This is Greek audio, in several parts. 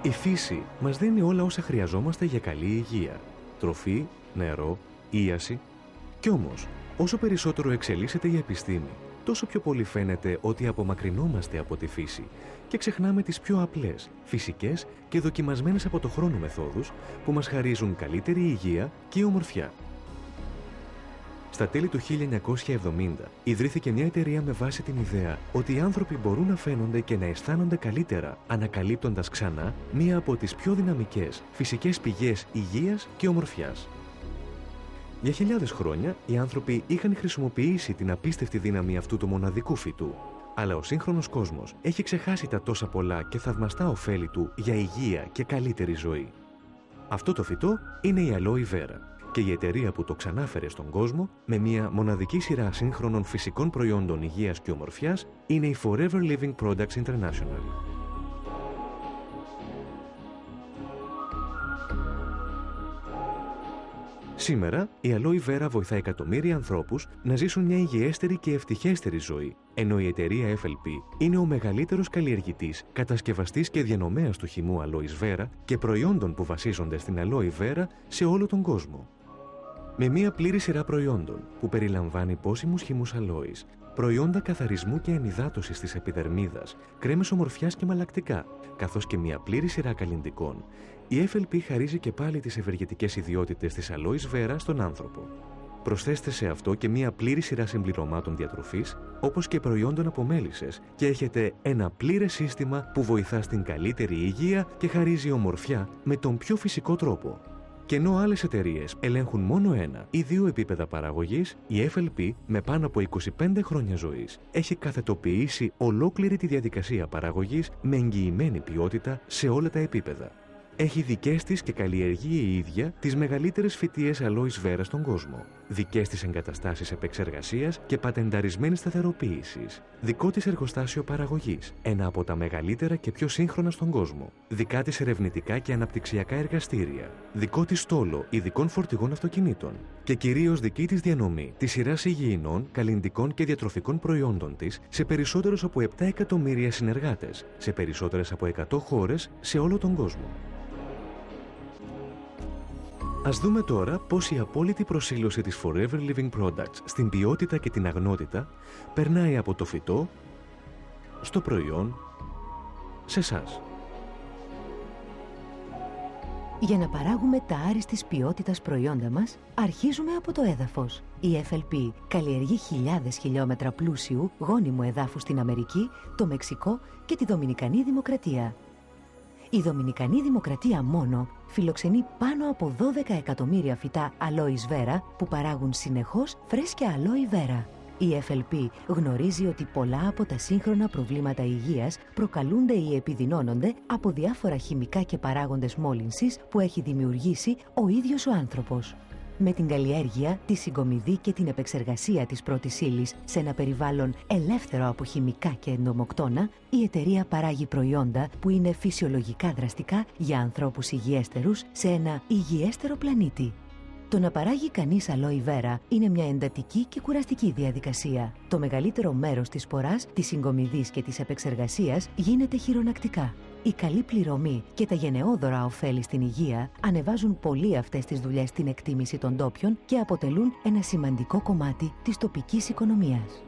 Η φύση μας δίνει όλα όσα χρειαζόμαστε για καλή υγεία. Τροφή, νερό, ίαση. Κι όμως, όσο περισσότερο εξελίσσεται η επιστήμη, τόσο πιο πολύ φαίνεται ότι απομακρυνόμαστε από τη φύση και ξεχνάμε τις πιο απλές, φυσικές και δοκιμασμένες από το χρόνο μεθόδους που μας χαρίζουν καλύτερη υγεία και ομορφιά. Στα τέλη του 1970 ιδρύθηκε μια εταιρεία με βάση την ιδέα ότι οι άνθρωποι μπορούν να φαίνονται και να αισθάνονται καλύτερα ανακαλύπτοντας ξανά μία από τις πιο δυναμικές φυσικές πηγές υγείας και ομορφιάς. Για χιλιάδες χρόνια οι άνθρωποι είχαν χρησιμοποιήσει την απίστευτη δύναμη αυτού του μοναδικού φυτού. Αλλά ο σύγχρονος κόσμος έχει ξεχάσει τα τόσα πολλά και θαυμαστά ωφέλη του για υγεία και καλύτερη ζωή. Αυτό το φυτό είναι η Aloe Vera και η εταιρεία που το ξανάφερε στον κόσμο με μια μοναδική σειρά σύγχρονων φυσικών προϊόντων υγείας και ομορφιάς είναι η Forever Living Products International. Σήμερα, η Aloe Vera βοηθά εκατομμύρια ανθρώπους να ζήσουν μια υγιέστερη και ευτυχέστερη ζωή, ενώ η εταιρεία FLP είναι ο μεγαλύτερος καλλιεργητής, κατασκευαστής και διανομέας του χυμού Aloe Vera και προϊόντων που βασίζονται στην Aloe Vera σε όλο τον κόσμο. Με μια πλήρη σειρά προϊόντων που περιλαμβάνει πόσιμους χυμούς αλόης, προϊόντα καθαρισμού και ενυδάτωσης της επιδερμίδας, κρέμες ομορφιάς και μαλακτικά, καθώς και μια πλήρη σειρά καλλυντικών, η FLP χαρίζει και πάλι τις ευεργετικές ιδιότητες της Aloe Vera στον άνθρωπο. Προσθέστε σε αυτό και μια πλήρη σειρά συμπληρωμάτων διατροφής, όπως και προϊόντων από μέλισσες, και έχετε ένα πλήρες σύστημα που βοηθά στην καλύτερη υγεία και χαρίζει ομορφιά με τον πιο φυσικό τρόπο. Και ενώ άλλες εταιρείες ελέγχουν μόνο 1 ή 2 επίπεδα παραγωγής, η FLP με πάνω από 25 χρόνια ζωής έχει καθετοποιήσει ολόκληρη τη διαδικασία παραγωγής με εγγυημένη ποιότητα σε όλα τα επίπεδα. Έχει δικές της και καλλιεργεί η ίδια τις μεγαλύτερες φυτείες Aloe Vera στον κόσμο. Δικές της εγκαταστάσεις επεξεργασίας και πατενταρισμένης σταθεροποίησης. Δικό της εργοστάσιο παραγωγής, ένα από τα μεγαλύτερα και πιο σύγχρονα στον κόσμο. Δικά της ερευνητικά και αναπτυξιακά εργαστήρια. Δικό της στόλο ειδικών φορτηγών αυτοκινήτων. Και κυρίως δική της διανομή της σειράς υγιεινών, καλλυντικών και διατροφικών προϊόντων της σε περισσότερους από 7 εκατομμύρια συνεργάτες, σε περισσότερες από 100 χώρες σε όλο τον κόσμο. Ας δούμε τώρα πώς η απόλυτη προσήλωση της Forever Living Products στην ποιότητα και την αγνότητα περνάει από το φυτό, στο προϊόν, σε εσάς. Για να παράγουμε τα άριστης ποιότητας προϊόντα μας, αρχίζουμε από το έδαφος. Η FLP καλλιεργεί χιλιάδες χιλιόμετρα πλούσιου, γόνιμου εδάφου στην Αμερική, το Μεξικό και τη Δομινικανή Δημοκρατία. Η Δομινικανή Δημοκρατία μόνο φιλοξενεί πάνω από 12 εκατομμύρια φυτά Aloe Vera που παράγουν συνεχώς φρέσκια Aloe Vera. Η FLP γνωρίζει ότι πολλά από τα σύγχρονα προβλήματα υγείας προκαλούνται ή επιδεινώνονται από διάφορα χημικά και παράγοντες μόλυνσης που έχει δημιουργήσει ο ίδιος ο άνθρωπος. Με την καλλιέργεια, τη συγκομιδή και την επεξεργασία της πρώτης ύλης σε ένα περιβάλλον ελεύθερο από χημικά και εντομοκτώνα, η εταιρεία παράγει προϊόντα που είναι φυσιολογικά δραστικά για ανθρώπους υγιέστερους σε ένα υγιέστερο πλανήτη. Το να παράγει κανείς Aloe Vera είναι μια εντατική και κουραστική διαδικασία. Το μεγαλύτερο μέρος της σποράς, της συγκομιδής και της επεξεργασίας γίνεται χειρονακτικά. Η καλή πληρωμή και τα γενναιόδωρα ωφέλη στην υγεία ανεβάζουν πολύ αυτές τις δουλειές στην εκτίμηση των ντόπιων και αποτελούν ένα σημαντικό κομμάτι της τοπικής οικονομίας.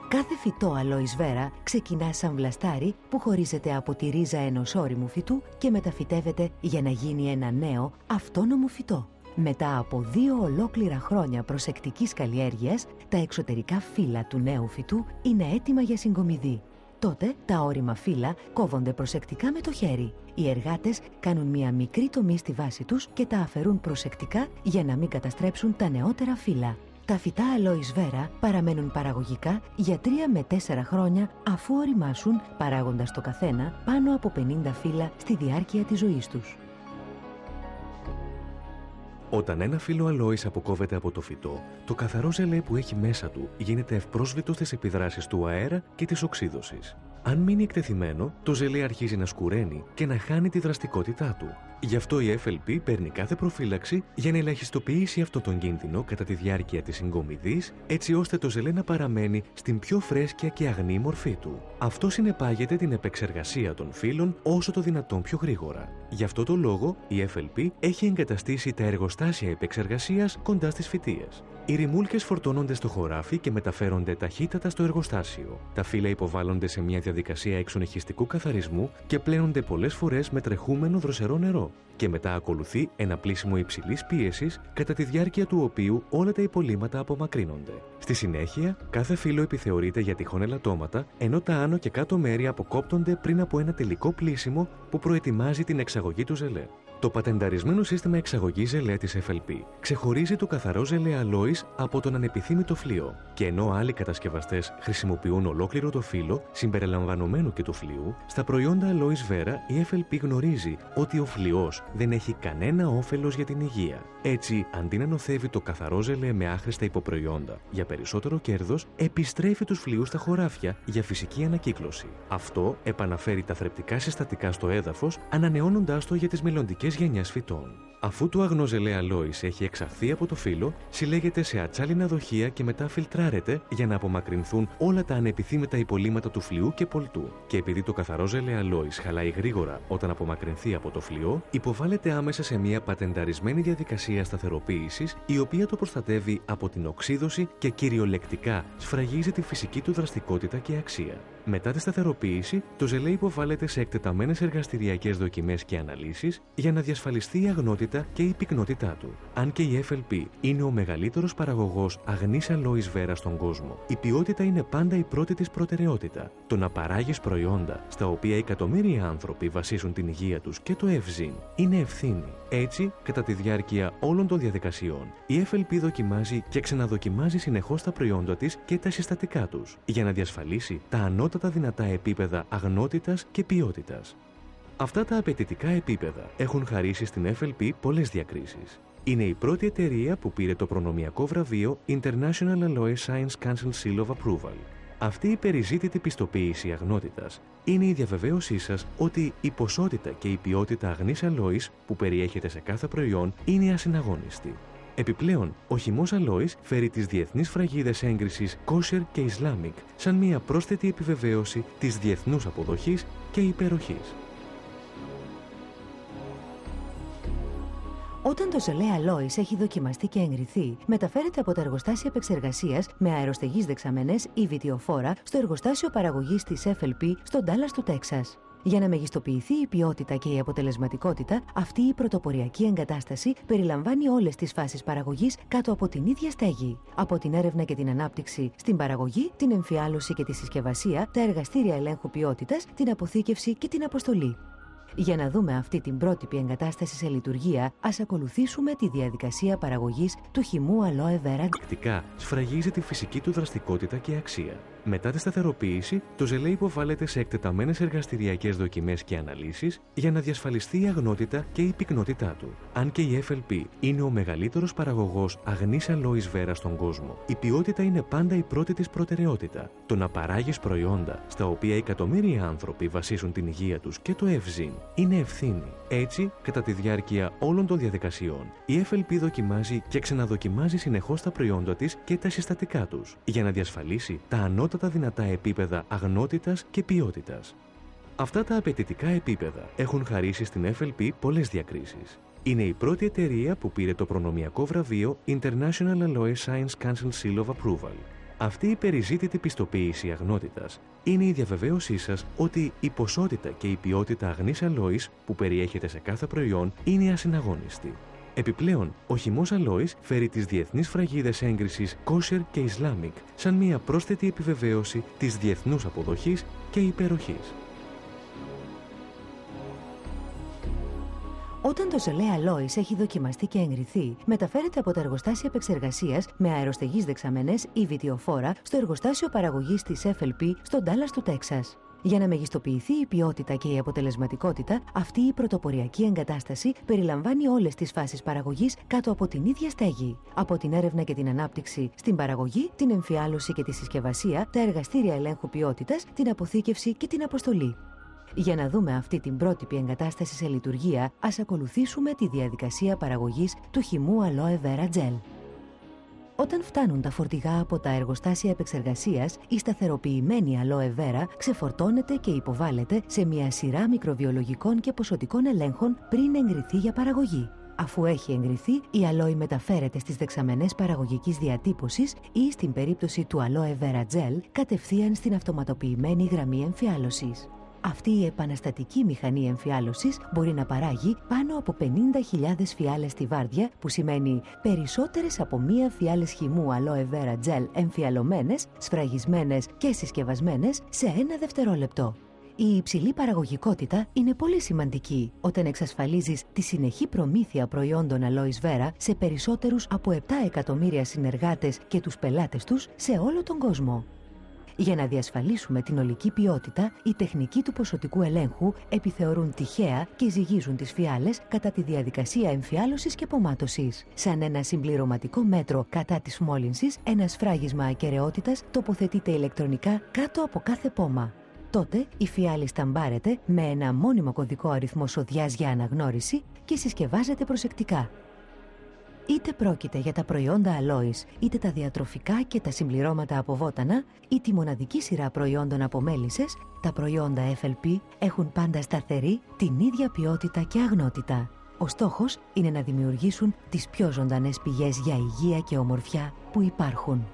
Κάθε φυτό Aloe Vera ξεκινά σαν βλαστάρι που χωρίζεται από τη ρίζα ενός όριμου φυτού και μεταφυτεύεται για να γίνει ένα νέο αυτόνομο φυτό. Μετά από 2 ολόκληρα χρόνια προσεκτικής καλλιέργειας, τα εξωτερικά φύλλα του νέου φυτού είναι έτοιμα για συγκομιδή. Τότε τα ώριμα φύλλα κόβονται προσεκτικά με το χέρι. Οι εργάτες κάνουν μια μικρή τομή στη βάση τους και τα αφαιρούν προσεκτικά για να μην καταστρέψουν τα νεότερα φύλλα. Τα φυτά Aloe Vera παραμένουν παραγωγικά για 3 με 4 χρόνια αφού ωριμάσουν, παράγοντας το καθένα πάνω από 50 φύλλα στη διάρκεια της ζωής τους. Όταν ένα φύλλο αλόης αποκόβεται από το φυτό, το καθαρό ζελέ που έχει μέσα του γίνεται ευπρόσβητο στις επιδράσεις του αέρα και της οξύδωσης. Αν μείνει εκτεθειμένο, το ζελέ αρχίζει να σκουραίνει και να χάνει τη δραστικότητά του. Γι' αυτό η FLP παίρνει κάθε προφύλαξη για να ελαχιστοποιήσει αυτόν τον κίνδυνο κατά τη διάρκεια της συγκομιδής, έτσι ώστε το ζελέ να παραμένει στην πιο φρέσκια και αγνή μορφή του. Αυτό συνεπάγεται την επεξεργασία των φύλων όσο το δυνατόν πιο γρήγορα. Γι' αυτό το λόγο η FLP έχει εγκαταστήσει τα εργοστάσια επεξεργασίας κοντά στις φυτείες. Οι ρημούλκες φορτώνονται στο χωράφι και μεταφέρονται ταχύτατα στο εργοστάσιο. Τα φύλλα υποβάλλονται σε μια διαδικασία εξονυχιστικού καθαρισμού και πλένονται πολλές φορές με τρεχούμενο δροσερό νερό. Και μετά ακολουθεί ένα πλύσιμο υψηλής πίεσης, κατά τη διάρκεια του οποίου όλα τα υπολείμματα απομακρύνονται. Στη συνέχεια, κάθε φύλλο επιθεωρείται για τυχόν ελαττώματα, ενώ τα άνω και κάτω μέρη αποκόπτονται πριν από ένα τελικό πλύσιμο που προετοιμάζει την εξαγωγή του ζελέ. Το πατενταρισμένο σύστημα εξαγωγής ζελέ της FLP ξεχωρίζει το καθαρό ζελέ αλόης από τον ανεπιθύμητο φλοιό. Και ενώ άλλοι κατασκευαστές χρησιμοποιούν ολόκληρο το φύλλο, συμπεριλαμβανομένου και του φλοιού, στα προϊόντα αλόης βέρα η FLP γνωρίζει ότι ο φλοιός δεν έχει κανένα όφελος για την υγεία. Έτσι, αντί να νοθεύει το καθαρό ζελέ με άχρηστα υποπροϊόντα για περισσότερο κέρδος, επιστρέφει τους φλοιούς στα χωράφια για φυσική ανακύκλωση. Αυτό επαναφέρει τα θρεπτικά συστατικά στο έδαφος, ανανεώνοντάς το για τις μελλοντικές γενιάς φυτών. Αφού το αγνό ζελέ αλόης έχει εξαχθεί από το φύλλο, συλλέγεται σε ατσάλινα δοχεία και μετά φιλτράρεται για να απομακρυνθούν όλα τα ανεπιθύμητα υπολείμματα του φλοιού και πολτού. Και επειδή το καθαρό ζελέ αλόης χαλάει γρήγορα όταν απομακρυνθεί από το φλοιό, υποβάλλεται άμεσα σε μια πατενταρισμένη διαδικασία σταθεροποίησης, η οποία το προστατεύει από την οξύδωση και κυριολεκτικά σφραγίζει τη φυσική του δραστικότητα και αξία. Μετά τη σταθεροποίηση, το ζελέ υποβάλλεται σε εκτεταμένες εργαστηριακές δοκιμές και αναλύσεις για να διασφαλιστεί η αγνότητα και η πυκνότητά του. Αν και η FLP είναι ο μεγαλύτερος παραγωγός αγνής αλόης βέρα στον κόσμο, η ποιότητα είναι πάντα η πρώτη της προτεραιότητα. Το να παράγεις προϊόντα στα οποία εκατομμύρια άνθρωποι βασίζουν την υγεία τους και το ευζήν είναι ευθύνη. Έτσι, κατά τη διάρκεια όλων των διαδικασιών, η FLP δοκιμάζει και ξαναδοκιμάζει συνεχώς τα προϊόντα της και τα συστατικά τους, για να διασφαλίσει τα ανώτατα δυνατά επίπεδα αγνότητας και ποιότητας. Αυτά τα απαιτητικά επίπεδα έχουν χαρίσει στην FLP πολλές διακρίσεις. Είναι η πρώτη εταιρεία που πήρε το προνομιακό βραβείο International Alloy Science Council Seal of Approval. Αυτή η περιζήτητη πιστοποίηση αγνότητας είναι η διαβεβαίωσή σας ότι η ποσότητα και η ποιότητα αγνής αλόης που περιέχεται σε κάθε προϊόν είναι ασυναγώνιστη. Επιπλέον, ο χυμός αλόης φέρει τις διεθνείς φραγίδες έγκρισης Kosher και Islamic σαν μια πρόσθετη επιβεβαίωση της διεθνούς αποδοχής και υπεροχής. Όταν το ζελέ αλόης έχει δοκιμαστεί και εγκριθεί, μεταφέρεται από τα εργοστάσια επεξεργασίας με αεροστεγείς δεξαμενές ή βιτιοφόρα στο εργοστάσιο παραγωγής της FLP στο Ντάλλας του Τέξας. Για να μεγιστοποιηθεί η ποιότητα και η αποτελεσματικότητα, αυτή η πρωτοποριακή εγκατάσταση περιλαμβάνει όλες τις φάσεις παραγωγής κάτω από την ίδια στέγη. Από την έρευνα και την ανάπτυξη στην παραγωγή, την εμφιάλωση και τη συσκευασία, τα εργαστήρια ελέγχου ποιότητας, την αποθήκευση και την αποστολή. Για να δούμε αυτή την πρότυπη εγκατάσταση σε λειτουργία, ας ακολουθήσουμε τη διαδικασία παραγωγής του χυμού Aloe Vera. Πρακτικά σφραγίζει τη φυσική του δραστικότητα και αξία. Μετά τη σταθεροποίηση, το ζελέ υποβάλλεται σε εκτεταμένες εργαστηριακές δοκιμές και αναλύσεις για να διασφαλιστεί η αγνότητα και η πυκνότητά του. Αν και η FLP είναι ο μεγαλύτερος παραγωγός αγνής αλόης βέρα στον κόσμο, η ποιότητα είναι πάντα η πρώτη της προτεραιότητα. Το να παράγεις προϊόντα στα οποία εκατομμύρια άνθρωποι βασίζουν την υγεία τους και το ευζήν είναι ευθύνη. Έτσι, κατά τη διάρκεια όλων των διαδικασιών, η FLP δοκιμάζει και ξαναδοκιμάζει συνεχώς τα προϊόντα της και τα συστατικά τους, για να διασφαλίσει τα ανώτατα δυνατά επίπεδα αγνότητας και ποιότητας. Αυτά τα απαιτητικά επίπεδα έχουν χαρίσει στην FLP πολλές διακρίσεις. Είναι η πρώτη εταιρεία που πήρε το προνομιακό βραβείο International Alloy Science Council Seal of Approval. Αυτή η περιζήτητη πιστοποίηση αγνότητας είναι η διαβεβαίωσή σας ότι η ποσότητα και η ποιότητα αγνής αλόης που περιέχεται σε κάθε προϊόν είναι ασυναγώνιστη. Επιπλέον, ο χυμός αλόης φέρει τις διεθνείς φραγίδες έγκρισης Kosher και Islamic σαν μια πρόσθετη επιβεβαίωση της διεθνούς αποδοχής και υπεροχής. Όταν το ζελέ αλόης έχει δοκιμαστεί και εγκριθεί, μεταφέρεται από τα εργοστάσια επεξεργασίας με αεροστεγείς δεξαμενές ή βιτιοφόρα στο εργοστάσιο παραγωγής της FLP στο Ντάλλας του Τέξας. Για να μεγιστοποιηθεί η ποιότητα και η αποτελεσματικότητα, αυτή η πρωτοποριακή εγκατάσταση περιλαμβάνει όλες τις φάσεις παραγωγής κάτω από την ίδια στέγη. Από την έρευνα και την ανάπτυξη στην παραγωγή, την εμφιάλωση και τη συσκευασία, τα εργαστήρια ελέγχου ποιότητας, την αποθήκευση και την αποστολή. Για να δούμε αυτή την πρότυπη εγκατάσταση σε λειτουργία, ας ακολουθήσουμε τη διαδικασία παραγωγής του χυμού Aloe Vera Gel. Όταν φτάνουν τα φορτηγά από τα εργοστάσια επεξεργασίας, η σταθεροποιημένη Aloe Vera ξεφορτώνεται και υποβάλλεται σε μια σειρά μικροβιολογικών και ποσοτικών ελέγχων πριν εγκριθεί για παραγωγή. Αφού έχει εγκριθεί, η αλόη μεταφέρεται στις δεξαμενές παραγωγικής διατύπωσης ή, στην περίπτωση του Aloe Vera Gel, κατευθείαν στην αυτοματοποιημένη γραμμή εμφιάλωσης. Αυτή η επαναστατική μηχανή εμφιάλωσης μπορεί να παράγει πάνω από 50.000 φιάλες τη βάρδια, που σημαίνει περισσότερες από μία φιάλες χυμού Aloe Vera Gel εμφιαλωμένες, σφραγισμένες και συσκευασμένες σε 1 δευτερόλεπτο. Η υψηλή παραγωγικότητα είναι πολύ σημαντική όταν εξασφαλίζεις τη συνεχή προμήθεια προϊόντων Aloe Vera σε περισσότερους από 7 εκατομμύρια συνεργάτες και τους πελάτες τους σε όλο τον κόσμο. Για να διασφαλίσουμε την ολική ποιότητα, οι τεχνικοί του ποσοτικού ελέγχου επιθεωρούν τυχαία και ζυγίζουν τις φιάλες κατά τη διαδικασία εμφιάλωσης και πομάτωσης. Σαν ένα συμπληρωματικό μέτρο κατά της μόλυνσης, ένα σφράγισμα ακεραιότητας τοποθετείται ηλεκτρονικά κάτω από κάθε πόμα. Τότε η φιάλη σταμπάρεται με ένα μόνιμο κωδικό αριθμό σοδιάς για αναγνώριση και συσκευάζεται προσεκτικά. Είτε πρόκειται για τα προϊόντα αλόης, είτε τα διατροφικά και τα συμπληρώματα από βότανα, ή τη μοναδική σειρά προϊόντων από μέλισσες, τα προϊόντα FLP έχουν πάντα σταθερή την ίδια ποιότητα και αγνότητα. Ο στόχος είναι να δημιουργήσουν τις πιο ζωντανές πηγές για υγεία και ομορφιά που υπάρχουν.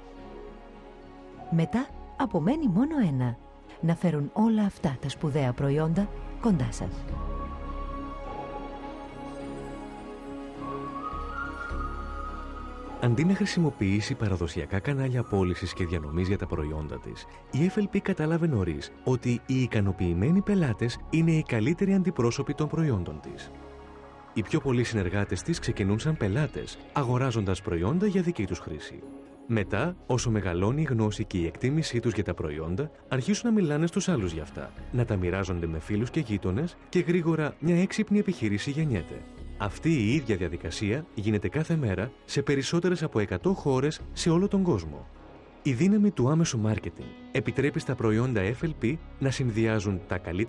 Μετά απομένει μόνο ένα: να φέρουν όλα αυτά τα σπουδαία προϊόντα κοντά σας. Αντί να χρησιμοποιήσει παραδοσιακά κανάλια πώλησης και διανομής για τα προϊόντα της, η FLP κατάλαβε νωρίς ότι οι ικανοποιημένοι πελάτες είναι οι καλύτεροι αντιπρόσωποι των προϊόντων της. Οι πιο πολλοί συνεργάτες της ξεκινούν σαν πελάτες, αγοράζοντας προϊόντα για δική τους χρήση. Μετά, όσο μεγαλώνει η γνώση και η εκτίμησή τους για τα προϊόντα, αρχίσουν να μιλάνε στους άλλους για αυτά, να τα μοιράζονται με φίλους και γείτονες και γρήγορα μια έξυπνη επιχείρηση γεννιέται. Αυτή η ίδια διαδικασία γίνεται κάθε μέρα σε περισσότερες από 100 χώρες σε όλο τον κόσμο. Η δύναμη του άμεσου μάρκετινγκ επιτρέπει στα προϊόντα FLP να συνδυάζουν τα καλύτερα